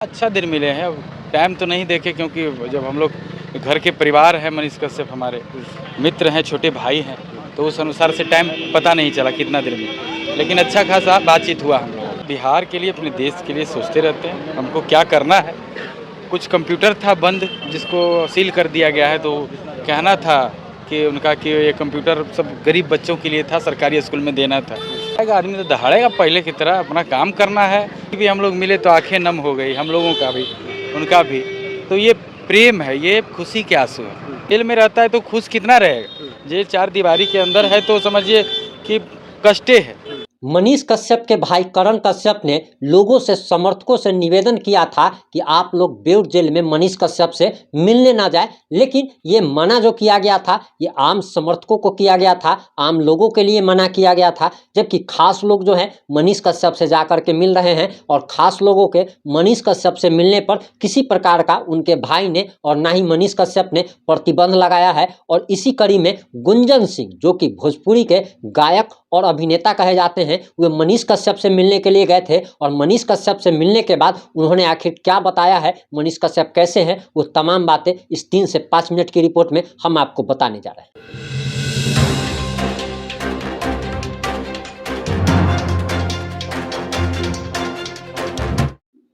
अच्छा दिन मिले हैं। अब टाइम तो नहीं देखे क्योंकि जब हम लोग घर के परिवार हैं, मनीष कश्यप हमारे मित्र हैं, छोटे भाई हैं, तो उस अनुसार से टाइम पता नहीं चला कितना दिन मिला, लेकिन अच्छा खासा बातचीत हुआ हम लोग। बिहार के लिए, अपने देश के लिए सोचते रहते हैं हमको क्या करना है। कुछ कंप्यूटर था बंद जिसको सील कर दिया गया है, तो कहना था कि उनका कि ये कंप्यूटर सब गरीब बच्चों के लिए था, सरकारी स्कूल में देना था। आदमी तो दहाड़ेगा पहले की तरह, अपना काम करना है। भी हम लोग मिले तो आंखें नम हो गई, हम लोगों का भी उनका भी। तो ये प्रेम है, ये खुशी के आंसू है। दिल में रहता है तो खुश कितना रहेगा। ये चार दीवारी के अंदर है तो समझिए कि कष्टे है। मनीष कश्यप के भाई करण कश्यप ने लोगों से, समर्थकों से निवेदन किया था कि आप लोग बेउर जेल में मनीष कश्यप से मिलने ना जाए, लेकिन ये मना जो किया गया था ये आम समर्थकों को किया गया था, आम लोगों के लिए मना किया गया था। जबकि खास लोग जो हैं मनीष कश्यप से जाकर के मिल रहे हैं और खास लोगों के मनीष कश्यप से मिलने पर किसी प्रकार का उनके भाई ने और ना ही मनीष कश्यप ने प्रतिबंध लगाया है। और इसी कड़ी में गुंजन सिंह, जो कि भोजपुरी के गायक और अभिनेता कहे जाते हैं, वे मनीष कश्यप से मिलने के लिए गए थे। और मनीष कश्यप से मिलने के बाद उन्होंने आखिर क्या बताया है, मनीष कश्यप कैसे हैं, वो तमाम बातें इस 3 से 5 मिनट की रिपोर्ट में हम आपको बताने जा रहे हैं।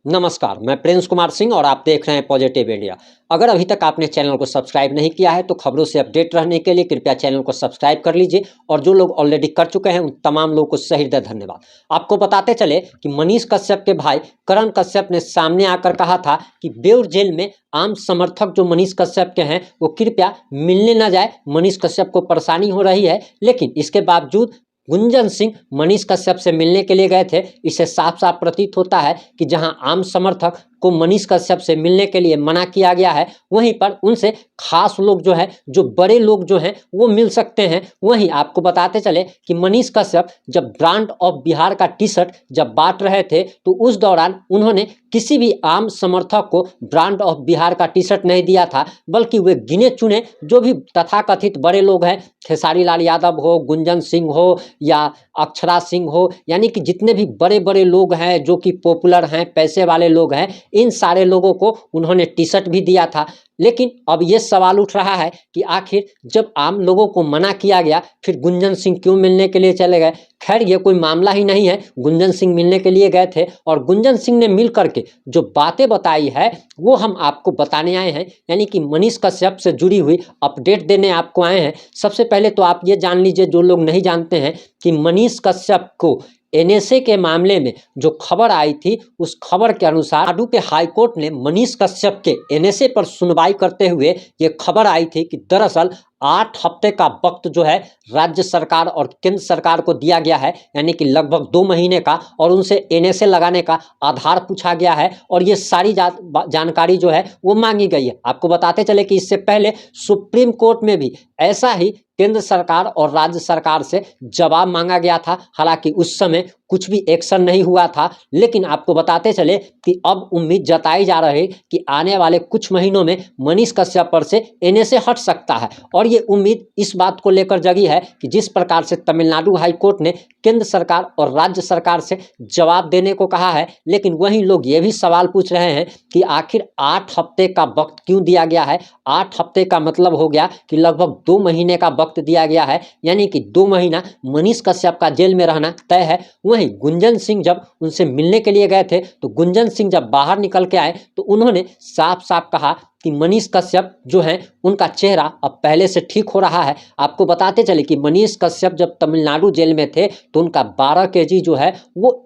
नमस्कार, मैं प्रिंस कुमार सिंह और आप देख रहे हैं पॉजिटिव इंडिया। अगर अभी तक आपने चैनल को सब्सक्राइब नहीं किया है तो खबरों से अपडेट रहने के लिए कृपया चैनल को सब्सक्राइब कर लीजिए, और जो लोग ऑलरेडी कर चुके हैं उन तमाम लोगों को सही हृदय धन्यवाद। आपको बताते चले कि मनीष कश्यप के भाई करण कश्यप ने सामने आकर कहा था कि बेउर जेल में आम समर्थक जो मनीष कश्यप के हैं वो कृपया मिलने न जाए, मनीष कश्यप को परेशानी हो रही है। लेकिन इसके बावजूद गुंजन सिंह मनीष कश्यप से मिलने के लिए गए थे। इससे साफ साफ प्रतीत होता है कि जहां आम समर्थक को मनीष कश्यप से मिलने के लिए मना किया गया है, वहीं पर उनसे खास लोग जो है, जो बड़े लोग जो हैं वो मिल सकते हैं। वहीं आपको बताते चले कि मनीष कश्यप जब ब्रांड ऑफ बिहार का टी शर्ट जब बांट रहे थे तो उस दौरान उन्होंने किसी भी आम समर्थक को ब्रांड ऑफ बिहार का टी शर्ट नहीं दिया था, बल्कि वे गिने चुने जो भी तथाकथित बड़े लोग हैं, खेसारी लाल यादव हो, गुंजन सिंह हो या अक्षरा सिंह हो, यानी कि जितने भी बड़े बड़े लोग हैं जो कि पॉपुलर हैं, पैसे वाले लोग हैं, इन सारे लोगों को उन्होंने टी शर्ट भी दिया था। लेकिन अब ये सवाल उठ रहा है कि आखिर जब आम लोगों को मना किया गया फिर गुंजन सिंह क्यों मिलने के लिए चले गए। खैर ये कोई मामला ही नहीं है, गुंजन सिंह मिलने के लिए गए थे और गुंजन सिंह ने मिल करके जो बातें बताई है वो हम आपको बताने आए हैं, यानी कि मनीष कश्यप से जुड़ी हुई अपडेट देने आपको आए हैं। सबसे पहले तो आप ये जान लीजिए, जो लोग नहीं जानते हैं, कि मनीष कश्यप को एनएसए के मामले में जो खबर आई थी उस खबर के अनुसार तमिलनाडु के हाईकोर्ट ने मनीष कश्यप के एनएसए पर सुनवाई करते हुए ये खबर आई थी कि दरअसल 8 हफ्ते का वक्त जो है राज्य सरकार और केंद्र सरकार को दिया गया है, यानी कि लगभग 2 महीने का, और उनसे एनएसए लगाने का आधार पूछा गया है और ये सारी जानकारी जो है वो मांगी गई है। आपको बताते चले कि इससे पहले सुप्रीम कोर्ट में भी ऐसा ही केंद्र सरकार और राज्य सरकार से जवाब मांगा गया था। हालांकि उस समय कुछ भी एक्शन नहीं हुआ था, लेकिन आपको बताते चले कि अब उम्मीद जताई जा रही है कि आने वाले कुछ महीनों में मनीष कश्यप पर से एनएसए हट सकता है। और ये उम्मीद इस बात को लेकर जगी है कि जिस प्रकार से तमिलनाडु हाई कोर्ट ने केंद्र सरकार और राज्य सरकार से जवाब देने को कहा है, लेकिन वहीं लोग ये भी सवाल पूछ रहे हैं कि आखिर 8 हफ्ते का वक्त क्यों दिया गया है। 8 हफ्ते का मतलब हो गया कि लगभग 2 महीने का वक्त दिया गया है, यानी कि 2 महीना मनीष कश्यप का जेल में रहना तय है। वहीं गुंजन सिंह जब उनसे मिलने के लिए गए थे तो गुंजन सिंह जब बाहर निकल के आए तो उन्होंने साफ साफ कहा कि मनीष कश्यप जो हैं उनका चेहरा अब पहले से ठीक हो रहा है। आपको बताते चले कि मनीष कश्यप जब तमिलनाडु जेल में थे तो उनका 12 केजी जो है वो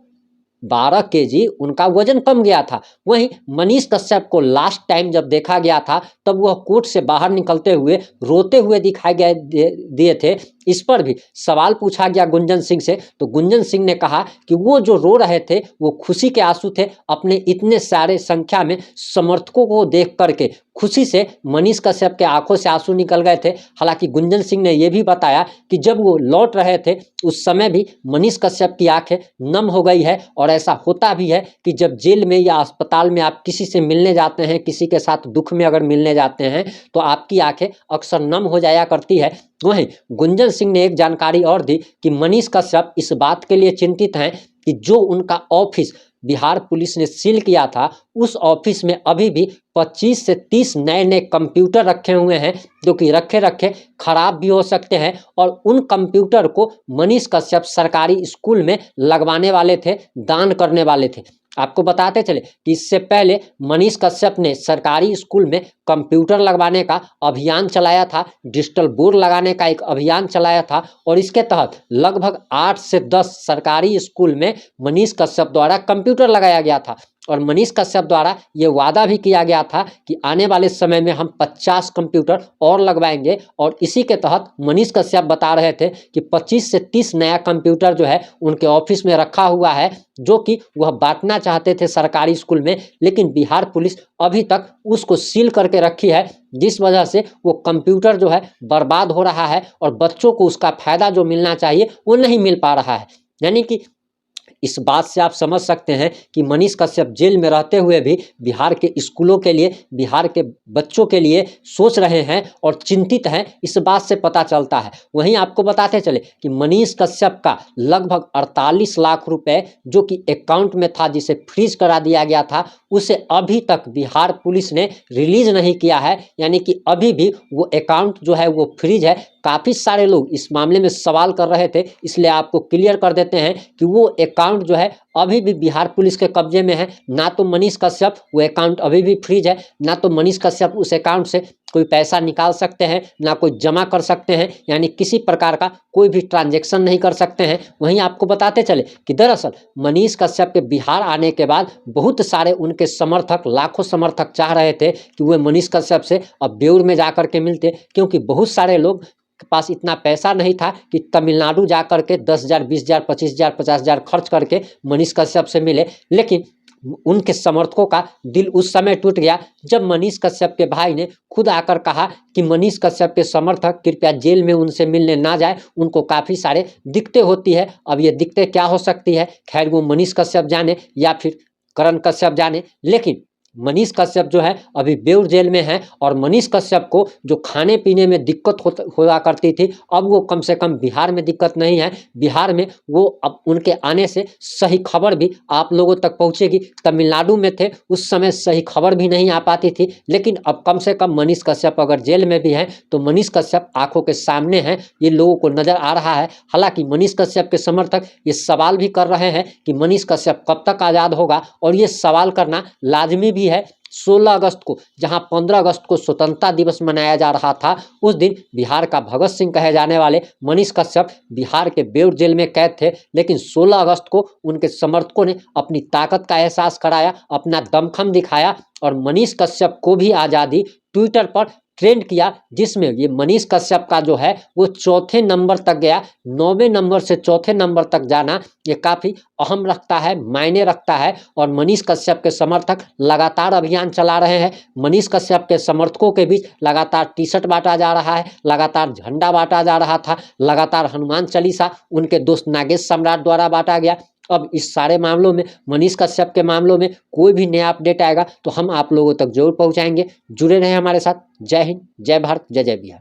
12 केजी उनका वजन कम गया था। वहीं मनीष कश्यप को लास्ट टाइम जब देखा गया था तब वह कोर्ट से बाहर निकलते हुए रोते हुए दिखाई दिए थे। इस पर भी सवाल पूछा गया गुंजन सिंह से, तो गुंजन सिंह ने कहा कि वो जो रो रहे थे वो खुशी के आंसू थे, अपने इतने सारे संख्या में समर्थकों को देख करके खुशी से मनीष कश्यप के आंखों से आंसू निकल गए थे। हालांकि गुंजन सिंह ने यह भी बताया कि जब वो लौट रहे थे उस समय भी मनीष कश्यप की आंखें नम हो गई है, और ऐसा होता भी है कि जब जेल में या अस्पताल में आप किसी से मिलने जाते हैं, किसी के साथ दुख में अगर मिलने जाते हैं तो आपकी आंखें अक्सर नम हो जाया करती है। वहीं गुंजन सिंह ने एक जानकारी और दी कि मनीष कश्यप इस बात के लिए चिंतित हैं कि जो उनका ऑफिस बिहार पुलिस ने सील किया था, उस ऑफिस में अभी भी 25 से 30 नए कंप्यूटर रखे हुए हैं, जो कि रखे रखे खराब भी हो सकते हैं। और उन कंप्यूटर को मनीष कश्यप सरकारी स्कूल में लगवाने वाले थे, दान करने वाले थे। आपको बताते चले कि इससे पहले मनीष कश्यप ने सरकारी स्कूल में कंप्यूटर लगवाने का अभियान चलाया था, डिजिटल बोर्ड लगाने का एक अभियान चलाया था, और इसके तहत लगभग 8 से 10 सरकारी स्कूल में मनीष कश्यप द्वारा कंप्यूटर लगाया गया था। और मनीष कश्यप द्वारा ये वादा भी किया गया था कि आने वाले समय में हम 50 कंप्यूटर और लगवाएंगे। और इसी के तहत मनीष कश्यप बता रहे थे कि 25 से 30 नया कंप्यूटर जो है उनके ऑफिस में रखा हुआ है, जो कि वह बांटना चाहते थे सरकारी स्कूल में, लेकिन बिहार पुलिस अभी तक उसको सील करके रखी है, जिस वजह से वो कंप्यूटर जो है बर्बाद हो रहा है और बच्चों को उसका फायदा जो मिलना चाहिए वो नहीं मिल पा रहा है। यानी कि इस बात से आप समझ सकते हैं कि मनीष कश्यप जेल में रहते हुए भी बिहार के स्कूलों के लिए, बिहार के बच्चों के लिए सोच रहे हैं और चिंतित हैं, इस बात से पता चलता है। वहीं आपको बताते चले कि मनीष कश्यप का लगभग 48 लाख रुपए जो कि अकाउंट में था, जिसे फ्रीज करा दिया गया था, उसे अभी तक बिहार पुलिस ने रिलीज नहीं किया है। यानी कि अभी भी वो अकाउंट जो है वो फ्रीज है। काफ़ी सारे लोग इस मामले में सवाल कर रहे थे, इसलिए आपको क्लियर कर देते हैं कि वो अकाउंट जो है अभी भी बिहार पुलिस के कब्जे में है। ना तो मनीष कश्यप, वो अकाउंट अभी भी फ्रीज है, ना तो मनीष कश्यप उस अकाउंट से कोई पैसा निकाल सकते हैं, ना कोई जमा कर सकते हैं, यानी किसी प्रकार का कोई भी ट्रांजैक्शन नहीं कर सकते हैं। वहीं आपको बताते चले कि दरअसल मनीष कश्यप के बिहार आने के बाद बहुत सारे उनके समर्थक, लाखों समर्थक चाह रहे थे कि वे मनीष कश्यप से अब बेउर में जाकर के मिलते, क्योंकि बहुत सारे लोग के पास इतना पैसा नहीं था कि तमिलनाडु जा कर के 10,000, 20,000, 25,000, 50,000 खर्च करके मनीष कश्यप से मिले। लेकिन उनके समर्थकों का दिल उस समय टूट गया जब मनीष कश्यप के भाई ने खुद आकर कहा कि मनीष कश्यप के समर्थक कृपया जेल में उनसे मिलने ना जाए, उनको काफ़ी सारे दिक्कतें होती है। अब ये दिक्कतें क्या हो सकती है, खैर वो मनीष कश्यप जाने या फिर करण कश्यप जाने, लेकिन मनीष कश्यप जो है अभी बेउर जेल में है। और मनीष कश्यप को जो खाने पीने में दिक्कत हुआ करती थी, अब वो कम से कम बिहार में दिक्कत नहीं है। बिहार में वो अब उनके आने से सही खबर भी आप लोगों तक पहुंचेगी। तमिलनाडु में थे उस समय सही खबर भी नहीं आ पाती थी, लेकिन अब कम से कम मनीष कश्यप अगर जेल में भी हैं तो मनीष कश्यप आंखों के सामने हैं, ये लोगों को नज़र आ रहा है। हालांकि मनीष कश्यप के समर्थक ये सवाल भी कर रहे हैं कि मनीष कश्यप कब तक आज़ाद होगा, और ये सवाल करना लाजमी भी है। 16 अगस्त को, जहां 15 अगस्त को स्वतंत्रता दिवस मनाया जा रहा था, उस दिन बिहार का भगत सिंह कहे जाने वाले मनीष कश्यप बिहार के बेउर जेल में कैद थे। लेकिन 16 अगस्त को उनके समर्थकों ने अपनी ताकत का एहसास कराया, अपना दमखम दिखाया और मनीष कश्यप को भी आज़ादी ट्विटर पर ट्रेंड किया, जिसमें ये मनीष कश्यप का जो है वो चौथे नंबर तक गया। 9वें नंबर से चौथे नंबर तक जाना ये काफ़ी अहम रखता है, मायने रखता है। और मनीष कश्यप के समर्थक लगातार अभियान चला रहे हैं। मनीष कश्यप के समर्थकों के बीच लगातार टी शर्ट बांटा जा रहा है, लगातार झंडा बांटा जा रहा था, लगातार हनुमान चालीसा उनके दोस्त नागेश सम्राट द्वारा बांटा गया। अब इस सारे मामलों में, मनीष कश्यप के मामलों में कोई भी नया अपडेट आएगा तो हम आप लोगों तक जरूर पहुंचाएंगे। जुड़े रहें हमारे साथ। जय हिंद, जय भारत, जय जय बिहार।